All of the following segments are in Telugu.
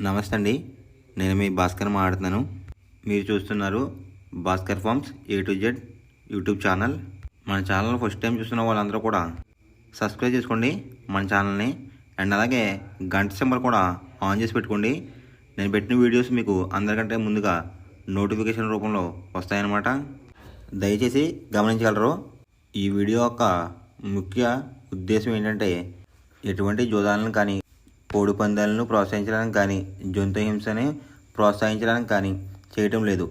నమస్తే అండి. నేను మీ భాస్కర్ మాట్లాడుతున్నాను. మీరు చూస్తున్నారు Bhaskar farms A to Z YouTube channel. మన ఛానల్ ఫస్ట్ టైం చూస్తున్న వాళ్ళందరూ కూడా సబ్స్క్రైబ్ చేసుకోండి మన ఛానల్ని. అండ్ అలాగే గంట సింబల్ కూడా ఆన్ చేసి పెట్టుకోండి. నేను పెట్టిన వీడియోస్ మీకు అందరికంటే ముందుగా నోటిఫికేషన్ రూపంలో వస్తాయన్నమాట. దయచేసి గమనించగలరు. ఈ వీడియో యొక్క ముఖ్య ఉద్దేశం ఏంటంటే ఎటువంటి జోదాలను కానీ కోడి పందాలను ప్రోత్సహించడానికి కానీ జంతు హింసని ప్రోత్సహించడానికి కానీ చేయటం లేదు.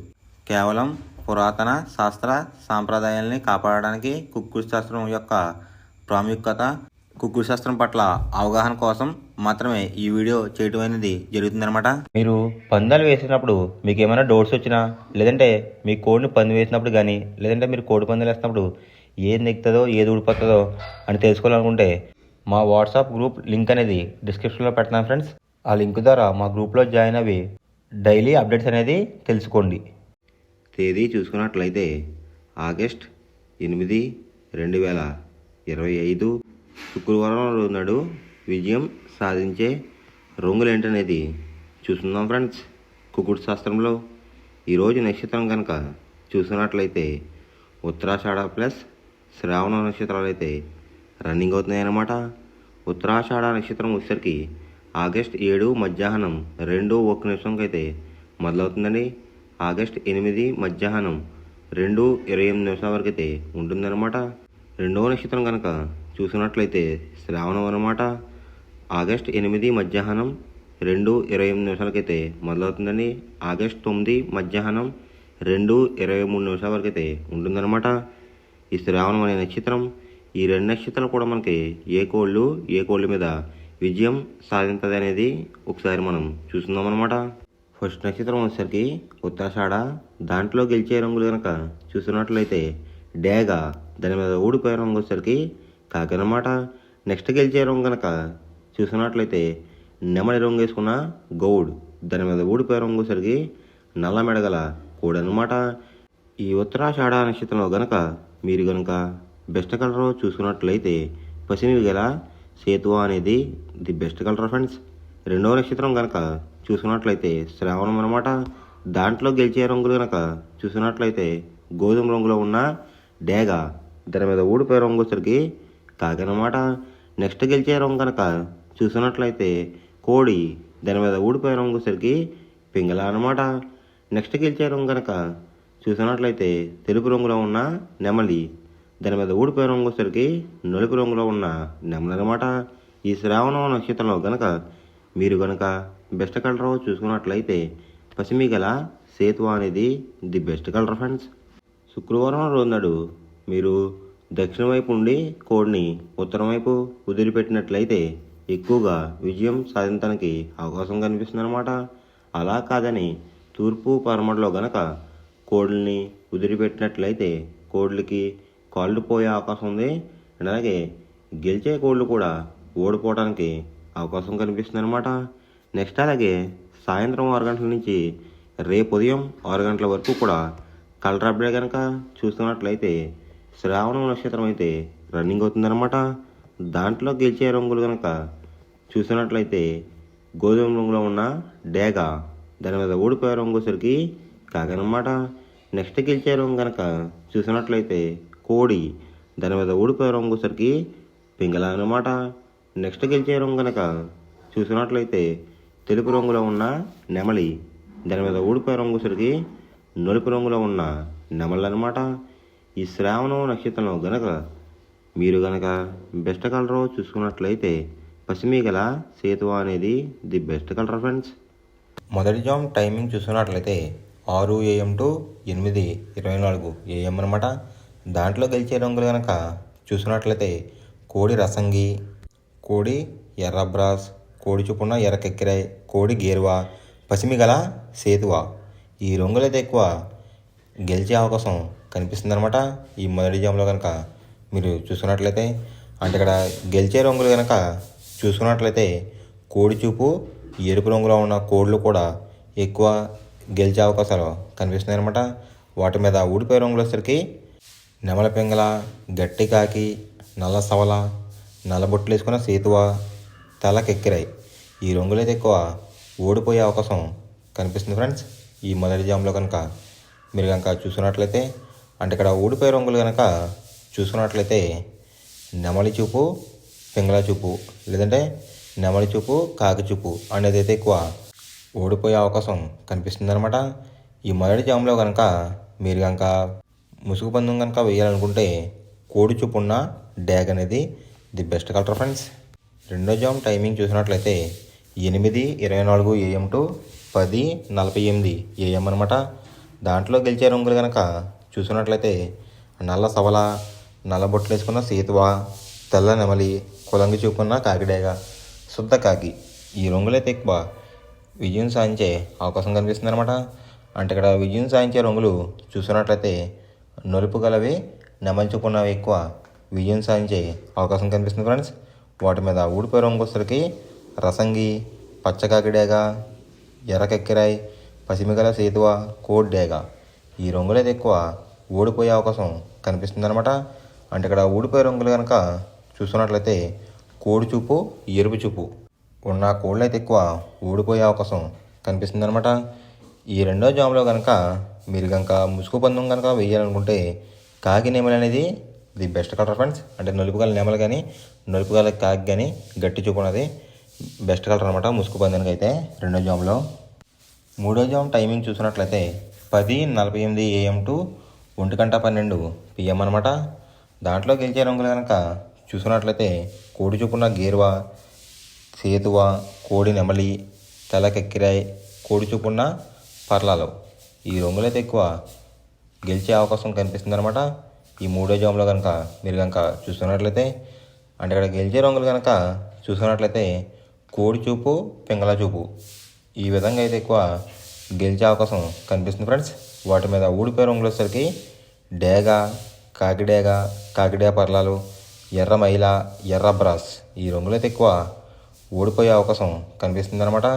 కేవలం పురాతన శాస్త్ర సాంప్రదాయాల్ని కాపాడడానికి కుక్కుడు శాస్త్రం యొక్క ప్రాముఖ్యత, కుక్కుడు శాస్త్రం పట్ల అవగాహన కోసం మాత్రమే ఈ వీడియో చేయటం అనేది జరుగుతుందన్నమాట. మీరు పందాలు వేసినప్పుడు మీకు ఏమైనా డౌట్స్ వచ్చినా, లేదంటే మీ కోడిని పంది వేసినప్పుడు కానీ, లేదంటే మీరు కోడి పందాలు వేసినప్పుడు ఏది నెక్కుతుందో ఏది ఊడిపోతుందో అని తెలుసుకోవాలనుకుంటే మా వాట్సాప్ గ్రూప్ లింక్ అనేది డిస్క్రిప్షన్లో పెడతాను ఫ్రెండ్స్. ఆ లింక్ ద్వారా మా గ్రూప్లో జాయిన్ అవి డైలీ అప్డేట్స్ అనేది తెలుసుకోండి. తేదీ చూసుకున్నట్లయితే ఆగస్ట్ 8, 2025 శుక్రవారం రోజు నాడు విజయం సాధించే రంగులేంటనేది చూస్తున్నాం ఫ్రెండ్స్. కుక్కుడు శాస్త్రంలో ఈరోజు నక్షత్రం కనుక చూసుకున్నట్లయితే ఉత్తరాషాఢ ప్లస్ శ్రావణ నక్షత్రాలు అయితే రన్నింగ్ అవుతున్నాయి అన్నమాట. ఉత్తరాషాఢ నక్షత్రం వచ్చేసరికి ఆగస్ట్ 7 మధ్యాహ్నం 2:01 అయితే మొదలవుతుందండి. ఆగస్ట్ 8 మధ్యాహ్నం 2:28 వరకు అయితే ఉంటుందన్నమాట. రెండవ నక్షత్రం కనుక చూసినట్లయితే శ్రావణం అన్నమాట. ఆగస్ట్ 8 మధ్యాహ్నం 2:28 అయితే మొదలవుతుందండి. ఆగస్ట్ 9 మధ్యాహ్నం 2:23 వరకు అయితే ఉంటుందన్నమాట. ఈ శ్రావణం అనే నక్షత్రం, ఈ రెండు నక్షత్రాలు కూడా మనకి ఏ కోళ్ళ మీద విజయం సాధించదు అనేది ఒకసారి మనం చూస్తున్నాం అనమాట. ఫస్ట్ నక్షత్రం వచ్చేసరికి ఉత్తరాషాఢ. దాంట్లో గెలిచే రంగులు కనుక చూస్తున్నట్లయితే డేగ, దాని మీద ఊడిపోయే రంగు వచ్చేసరికి కాకి అనమాట. నెక్స్ట్ గెలిచే రంగు కనుక చూస్తున్నట్లయితే నెమలి రంగు వేసుకున్న గౌడ్, దాని మీద ఊడిపోయే రంగు వచ్చేసరికి నల్ల మెడగల కోడి అనమాట. ఈ ఉత్తరాషాఢ నక్షత్రంలో గనక మీరు కనుక బెస్ట్ కలర్ చూసుకున్నట్లయితే పసిమి గల సేతువ అనేది ది బెస్ట్ కలర్ ఫ్రెండ్స్. రెండవ నక్షత్రం కనుక చూసుకున్నట్లయితే శ్రావణం అనమాట. దాంట్లో గెలిచే రంగులు కనుక చూసుకున్నట్లయితే గోధుమ రంగులో ఉన్న డేగ, దాని మీద ఊడిపోయే రంగు వచ్చరికి కాకి అనమాట. నెక్స్ట్ గెలిచే రంగు కనుక చూసుకున్నట్లయితే కోడి, దాని మీద ఊడిపోయే రంగు వచ్చరికి పింగళ అనమాట. నెక్స్ట్ గెలిచే రంగు కనుక చూసినట్లయితే తెలుపు రంగులో ఉన్న నెమలి, దాని మీద ఊడిపోయే రంగు వచ్చరికి నలుపు రంగులో ఉన్న నెమలి అనమాట. ఈ శ్రావణ నక్షత్రంలో గనక మీరు గనక బెస్ట్ కలర్ చూసుకున్నట్లయితే పసిమి గల సేతువ అనేది ది బెస్ట్ కలర్ ఫ్రెండ్స్. శుక్రవారం రోజు నాడు మీరు దక్షిణ వైపు ఉండి కోడిని ఉత్తరం వైపు వదిలిపెట్టినట్లయితే ఎక్కువగా విజయం సాధించడానికి అవకాశం కనిపిస్తుంది అనమాట. అలా కాదని తూర్పు పరమడలో గనక కోళ్ళని వదిలిపెట్టినట్లయితే కోళ్ళకి కాళ్ళు పోయే అవకాశం ఉంది. అలాగే గెలిచే కోళ్ళు కూడా ఓడిపోవడానికి అవకాశం కనిపిస్తుంది అనమాట. నెక్స్ట్ అలాగే సాయంత్రం 6 గంటల నుంచి రేపు ఉదయం 6 గంటల వరకు కూడా కలర్ అప్డేట్ కనుక చూస్తున్నట్లయితే శ్రావణ నక్షత్రం అయితే రన్నింగ్ అవుతుందన్నమాట. దాంట్లో గెలిచే రంగులు కనుక చూసినట్లయితే గోధుమ రంగులో ఉన్న డేగ, దాని మీద ఊడిపోయే రంగు వచ్చరికి కాకనమాట. నెక్స్ట్ గెలిచే రంగు కనుక చూసినట్లయితే కోడి, దాని మీద ఊడిపోయే రంగు వచ్చరికి పింగళ అనమాట. నెక్స్ట్ గెలిచే రంగు కనుక చూసినట్లయితే తెలుపు రంగులో ఉన్న నెమలి, దాని మీద ఊడిపోయే రంగు వచ్చరికి నలుపు రంగులో ఉన్న నెమలి అనమాట. ఈ శ్రావణ నక్షత్రంలో గనక మీరు గనక బెస్ట్ కలర్ చూసుకున్నట్లయితే పసిమి గల సేతువ అనేది ది బెస్ట్ కలర్ ఫ్రెండ్స్. మొదటి జామ్ టైమింగ్ చూసుకున్నట్లయితే 6 AM to 8:24 AM అనమాట. దాంట్లో గెలిచే రంగులు కనుక చూసుకున్నట్లయితే కోడి రసంగి, కోడి ఎర్రబ్రాస్, కోడి చూపున్న ఎర్ర కెక్కిరాయ్, కోడి గేరువా, పసిమి గల సేతువ. ఈ రంగులైతే ఎక్కువ గెలిచే అవకాశం కనిపిస్తుంది అనమాట. ఈ మొదటి జామ్లో కనుక మీరు చూసుకున్నట్లయితే అంటే ఇక్కడ గెలిచే రంగులు కనుక చూసుకున్నట్లయితే కోడి చూపు ఎరుపు రంగులో ఉన్న కోళ్ళు కూడా ఎక్కువ గెలిచే అవకాశాలు కనిపిస్తున్నాయి అనమాట. వాటి మీద ఊడిపోయే రంగులు వచ్చేసరికి నెమల పింగళ, గట్టి కాకి, నల్ల సవల, నల్ల బొట్లు వేసుకున్న సేతువ, తల కెక్కిరాయి. ఈ రంగులైతే ఎక్కువ ఓడిపోయే అవకాశం కనిపిస్తుంది ఫ్రెండ్స్. ఈ మొదటి జామ్లో కనుక మీరు కనుక చూసుకున్నట్లయితే, అంటే ఇక్కడ ఓడిపోయే రంగులు కనుక చూసుకున్నట్లయితే నెమలి చూపు, పింగళ చూపు, లేదంటే నెమలి చూపు, కాకి చూపు అనేది అయితే ఎక్కువ ఓడిపోయే అవకాశం కనిపిస్తుంది అనమాట. ఈ మొదటి జామ్లో కనుక మీరు కనుక ముసుగు పందెం కనుక వేయాలనుకుంటే కోడి చూపు ఉన్న డ్యాగ్ అనేది ది బెస్ట్ కలర్ ఫ్రెండ్స్. రెండో జామ్ టైమింగ్ చూసినట్లయితే 8:24 AM టు 10:48 AM అనమాట. దాంట్లో గెలిచే రంగులు కనుక చూసినట్లయితే నల్ల సవల, నల్ల బొట్లు వేసుకున్న సేతువ, తెల్ల నెమలి, కులంగి చూపున్న కాకిడేగ, శుద్ధ కాకి. ఈ రంగులైతే ఎక్కువ విజయం సాధించే అవకాశం కనిపిస్తుంది అనమాట. అంటే ఇక్కడ విజయం సాధించే రంగులు చూసినట్లయితే నలుపు గలవి, నెమలి చూపున్నవి ఎక్కువ విజయం సాధించే అవకాశం కనిపిస్తుంది ఫ్రెండ్స్. వాటి మీద ఊడిపోయే రంగు వచ్చేసరికి రసంగి, పచ్చకాకిడేగ, ఎర్రకెక్కిరాయి, పసిమిగల సేతువ, కోడ్ డేగ. ఈ రంగులైతే ఎక్కువ ఓడిపోయే అవకాశం కనిపిస్తుంది అనమాట. అంటే ఇక్కడ ఊడిపోయే రంగులు కనుక చూసుకున్నట్లయితే కోడి చూపు, ఎరుపు చూపు ఉన్న కోళ్ళు అయితే ఎక్కువ ఓడిపోయే అవకాశం కనిపిస్తుంది అనమాట. ఈ రెండో జామ్లో కనుక మీరు కనుక ముసుగు పందెం కనుక వేయాలనుకుంటే కాకి నెమలి అనేది ది బెస్ట్ కలర్ ఫ్రెండ్స్. అంటే నలుపు గల నెమలు కానీ, నలుపు గల కాకి కానీ గట్టి చూపు ఉన్నది బెస్ట్ కలర్ అనమాట ముసుగు పందానికి అయితే రెండో జామ్లో. మూడో జామ్ టైమింగ్ చూసినట్లయితే 10:48 AM టు 1:12 PM అనమాట. దాంట్లో గెలిచే రంగులు కనుక చూసుకున్నట్లయితే కోడి చూపున్న గేరువ, సేతువ, కోడి నెమలి, తెల్లకెక్కిరాయి, కోడి చూపున్న పర్లాలు. ఈ రంగులైతే ఎక్కువ గెలిచే అవకాశం కనిపిస్తుంది అనమాట. ఈ మూడో జామ్లో కనుక మీరు కనుక చూసుకున్నట్లయితే, అంటే ఇక్కడ గెలిచే రంగులు కనుక చూసుకున్నట్లయితే కోడి చూపు, పింగళ చూపు ఈ విధంగా అయితే ఎక్కువ గెలిచే అవకాశం కనిపిస్తుంది ఫ్రెండ్స్. వాటి మీద ఊడిపోయే రంగులు వచ్చేసరికి డేగ, కాకిడేగ, కాకిడే పర్లాలు, ఎర్ర మైల, ఎర్ర బ్రాస్. ఈ రంగులైతే ఎక్కువ ఓడిపోయే అవకాశం కనిపిస్తుంది అనమాట.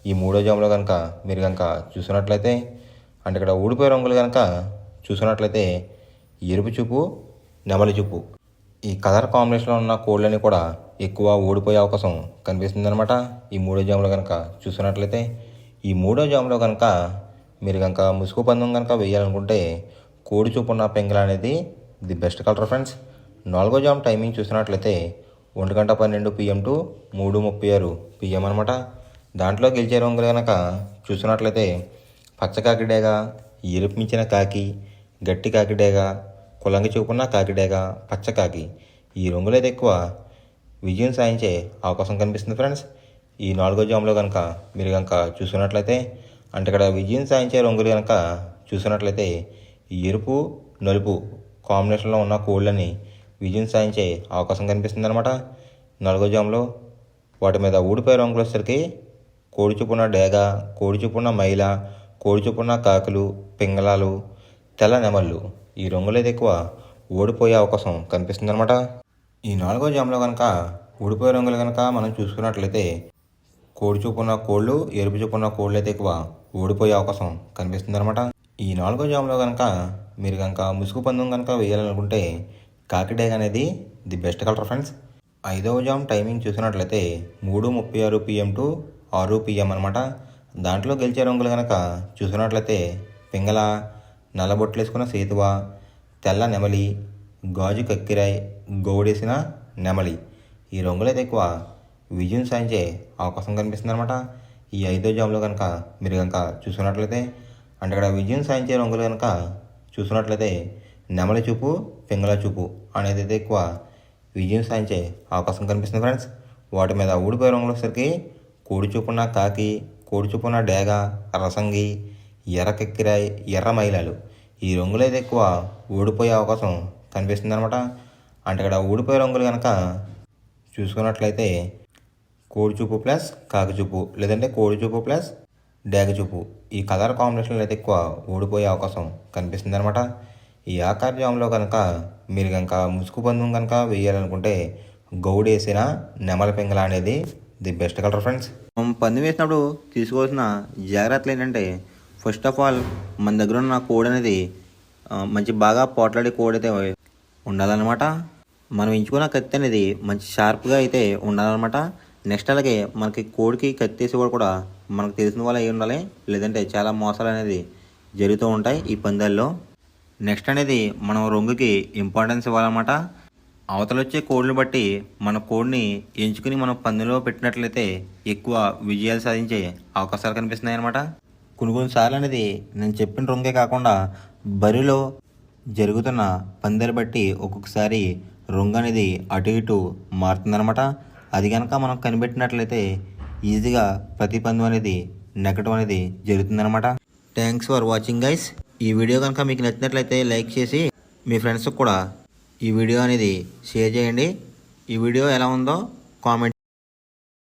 ఈ మూడో జామ్లో కనుక మీరు కనుక చూసినట్లయితే, అంటే ఇక్కడ ఊడిపోయే రంగులు కనుక చూసినట్లయితే ఎరుపు చూపు, నెమలి చూపు ఈ కలర్ కాంబినేషన్లో ఉన్న కోళ్ళని కూడా ఎక్కువ ఓడిపోయే అవకాశం కనిపిస్తుంది అనమాట. ఈ మూడో జామ్లో కనుక చూసినట్లయితే, ఈ మూడో జామ్లో కనుక మీరు కనుక ముసుగు పందెం కనుక వేయాలనుకుంటే కోడి చూపు ఉన్న పెంగళ అనేది ది బెస్ట్ కలర్ ఫ్రెండ్స్. నాలుగో జామ్ టైమింగ్ చూసినట్లయితే 1:12 PM టు 3:36 PM అనమాట. దాంట్లో గెలిచే రంగులు కనుక చూసినట్లయితే పచ్చకాకిడేగ, ఎరుపు మించిన కాకి, గట్టి కాకిడేగ, కులంగి చూపున్న కాకిడేగ, పచ్చకాకి. ఈ రంగులైతే ఎక్కువ విజయం సాధించే అవకాశం కనిపిస్తుంది ఫ్రెండ్స్. ఈ నాలుగో జామ్లో కనుక మీరు కనుక చూసుకున్నట్లయితే, అంటే ఇక్కడ విజయం సాధించే రంగులు కనుక చూసినట్లయితే ఎరుపు, నలుపు కాంబినేషన్లో ఉన్న కోళ్ళని విజయం సాధించే అవకాశం కనిపిస్తుంది అనమాట. నాలుగో జామ్లో వాటి మీద ఊడిపోయే రంగులు వచ్చేసరికి కోడి చూపున్న డేగ, కోడి చూపున్న మైల, కోడి చూపున్న కాకులు, పింగళాలు, తెల్ల నెమళ్ళు. ఈ రంగులైతే ఎక్కువ ఓడిపోయే అవకాశం కనిపిస్తుంది అనమాట. ఈ నాలుగో జామ్లో కనుక ఊడిపోయే రంగులు కనుక మనం చూసుకున్నట్లయితే కోడి చూపున్న కోళ్ళు, ఎరుపు చూపున్న కోళ్ళు అయితే ఎక్కువ ఓడిపోయే అవకాశం కనిపిస్తుంది అనమాట. ఈ నాలుగో జామ్లో కనుక మీరు కనుక ముసుగు పందెం కనుక వేయాలనుకుంటే కాకిడేగ అనేది ది బెస్ట్ కలర్ ఫ్రెండ్స్. ఐదవ జామ్ టైమింగ్ చూసినట్లయితే 3:36 PM టు 6 PM అనమాట. దాంట్లో గెలిచే రంగులు కనుక చూసినట్లయితే పింగళ, నల్లబొట్లు వేసుకున్న సేతువ, తెల్ల నెమలి, గాజు కక్కిరాయి, గౌడేసిన నెమలి. ఈ రంగులైతే ఎక్కువ విజయం సాధించే అవకాశం కనిపిస్తుంది అనమాట. ఈ ఐదో జామ్లో కనుక మీరు కనుక చూసుకున్నట్లయితే, అంటే ఇక్కడ విజయం సాధించే రంగులు కనుక చూసుకున్నట్లయితే నెమలి చూపు, పింగళ చూపు అనేది అయితే ఎక్కువ విజయం సాధించే అవకాశం కనిపిస్తుంది ఫ్రెండ్స్. వాటి మీద ఊడిపోయే రంగులు వచ్చేసరికి కోడి చూపున్న కాకి, కోడి చూపున్న డేగ, రసంగి, ఎర్రకెక్కిరాయి, ఎర్ర మైలాలు. ఈ రంగులు అయితే ఎక్కువ ఓడిపోయే అవకాశం కనిపిస్తుంది అనమాట. అంటే ఇక్కడ ఊడిపోయే రంగులు కనుక చూసుకున్నట్లయితే కోడి చూపు ప్లస్ కాకి చూపు, లేదంటే కోడి చూపు ప్లస్ డేగ చూపు ఈ కలర్ కాంబినేషన్లో అయితే ఎక్కువ ఓడిపోయే అవకాశం కనిపిస్తుంది అనమాట. ఈ ఆకార జామ్లో కనుక మీరు కనుక ముసుగు పందెం కనుక వేయాలనుకుంటే గౌడేసిన నెమల పింగళ అనేది ది బెస్ట్ కలర్ ఫ్రెండ్స్. మనం పందెం వేసినప్పుడు తీసుకోవాల్సిన జాగ్రత్తలు ఏంటంటే, ఫస్ట్ ఆఫ్ ఆల్ మన దగ్గర ఉన్న కోడ్ అనేది మంచి బాగా పోట్లాడే కోడ్ అయితే ఉండాలన్నమాట. మనం ఎంచుకున్న కత్తి అనేది మంచి షార్ప్గా అయితే ఉండాలన్నమాట. నెక్స్ట్ అలాగే మనకి కోడికి కత్తేసేవాడు కూడా మనకు తెలిసిన వాళ్ళు అయి ఉండాలి, లేదంటే చాలా మోసాలు అనేది జరుగుతూ ఉంటాయి ఈ పందాల్లో. నెక్స్ట్ అనేది మనం రొంగుకి ఇంపార్టెన్స్ ఇవ్వాలన్నమాట. అవతల వచ్చే కోడ్ని బట్టి మన కోడ్ని ఎంచుకుని మనం పందెంలో పెట్టినట్లయితే ఎక్కువ విజయాలు సాధించే అవకాశాలు కనిపిస్తున్నాయి అన్నమాట. కొన్నిసార్లు అనేది నేను చెప్పిన రొంగే కాకుండా బరిలో జరుగుతున్న పందాలు బట్టి ఒక్కొక్కసారి రొంగు అనేది అటు ఇటు మారుతుందన్నమాట. అది కనుక మనం కనిపెట్టినట్లయితే ఈజీగా ప్రతి పందెం అనేది నెగ్గడం అనేది జరుగుతుందన్నమాట. Thanks for watching guys. ఈ వీడియో కనుక మీకు నచ్చినట్లయితే లైక్ చేసి మీ ఫ్రెండ్స్కి కూడా ఈ వీడియో అనేది షేర్ చేయండి. ఈ వీడియో ఎలా ఉందో కామెంట్